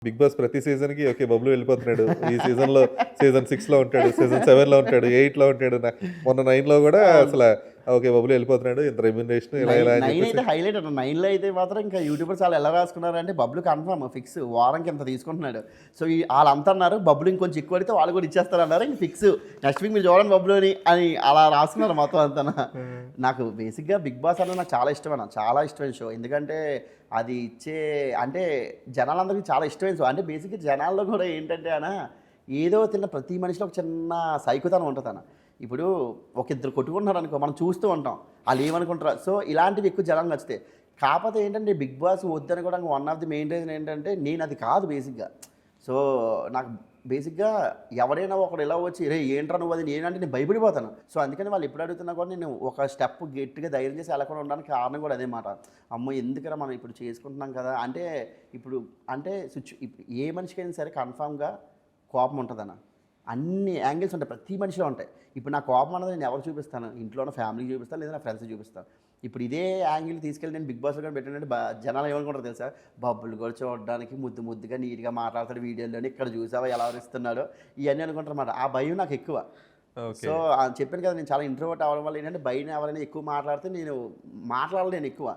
Big boss ప్రతి సీజన్‌కి okay. Bablu వెళ్ళిపోతున్నాడు. ఈ సీజన్‌లో సీజన్ 6లో ఉంటాడు. సీజన్ 7లో ఉంటాడు. 8లో ఉంటాడు. మొన్న 9లో గూడా అవును. అసల ఓకే. బబ్లు వెళ్ళిపోతున్నాడు. ఇంత రెమ్యునరేషన్ ఇలా ఇలా అని 9 చెప్పేసి అయితే హైలైట్ అన్న. 9లో అయితే మాత్రం ఇంకా యూట్యూబర్స్ ఆళ్ళు ఎలా రాసుకున్నారంటే బబ్లు కన్ఫర్మ్ ఫిక్స్. వారానికి ఇంత తీసుకుంటున్నాడు. సో, ఆళ్ళంతా అన్నారు బబ్లు ఇంకొంచెం ఎక్కువ అడిగితే వాళ్ళు కూడా ఇచ్చేస్తారన్నారు. ఇంక ఫిక్స్. నెక్స్ట్ వీక్ మీరు చూడండి బబ్లుని అని అలా రాసుకున్నారు మొత్తం అంతాన. హ్మ్. నాకు బేసిక్‌గా 'బిగ్ బాస్' అనేది నాకు చాలా ఇష్టమన్న. చాలా ఇష్టమైన షో. ఎందుకంటే అది ఇచ్చే అంటే జనాలందరికీ చాలా ఇష్టమైన షో. అంటే బేసిక్‌గా జనాల్లో కూడా ఏంటంటే ఏదో తిన్న ప్రతి మనిషిలో ఒక చిన్న సైకోతనం ఉంటదన్న. ఇప్పుడు ఒక ఇద్దరు కొట్టుకుంటున్నారనుకో మనం చూస్తూ ఉంటాం. ఆళ్ళు ఏమనుకుంటారో సో, ఇలాంటివి ఎక్కువ జనాలకు నచ్చుతాయి. కాపోతే ఏంటంటే 'బిగ్ బాస్' వద్దనుకోవడానికి one of the main reason ఏంటంటే నేనది కాదు బేసిక్‌గా. సో, నాకు బేసిక్‌గా ఎవరైనా ఒకడు ఇలా వచ్చి "రేయ్! ఏంట్రా నువ్వు అది" నేనంటే నేను భయపడిపోతాను. సో, అందుకని వాళ్ళు ఎప్పుడు అడుగుతున్నా కూడా నేను ఒక స్టెప్ గట్టిగా ధైర్యం చేసి వెళ్ళకుండా ఉండడానికి కారణం కూడా అదే మాట. అమ్మో! ఎందుకురా మనం ఇప్పుడు చేసుకుంటున్నాం కదా! అంటే ఇప్పుడు అంటే ఇప్పుడు ఏ మనిషికైనా సరే కన్ఫర్మ్‌గా కోపం ఉంటదన్న. అన్ని యాంగిల్స్ ఉంటాయి. ప్రతి మనిషిలో ఉంటాయి. ఇప్పుడు నా కోపం అన్నది నేను ఎవరికి చూపిస్తాను? ఇంట్లో ఉన్న ఫ్యామిలీకి చూపిస్తాను. లేదా నా ఫ్రెండ్స్‌కి చూపిస్తాను. ఇప్పుడు ఇదే యాంగిల్ తీసుకెళ్ళి నేను 'బిగ్ బాస్‌లో' గాని పెట్టానంటే జనాలు ఏమనుకుంటారో తెలుసా? బబ్బులు కూడా చూడడానికి ముద్దు ముద్దుగా నీట్‌గా మాట్లాడతాడు వీడియోలోని. ఇక్కడ చూసావా ఎలా అరుస్తున్నాడో ఇయన్నీ అనుకుంటారన్నమాట. ఆ భయం నాకు ఎక్కువ. ఓకే. సో, చెప్పాను కదా! నేను చాలా ఇంట్రోవర్ట్ అవ్వడం వల్ల ఏంటంటే బయట ఎవరైనా ఎక్కువ మాట్లాడితే నేను మాట్లాడలేను ఎక్కువ.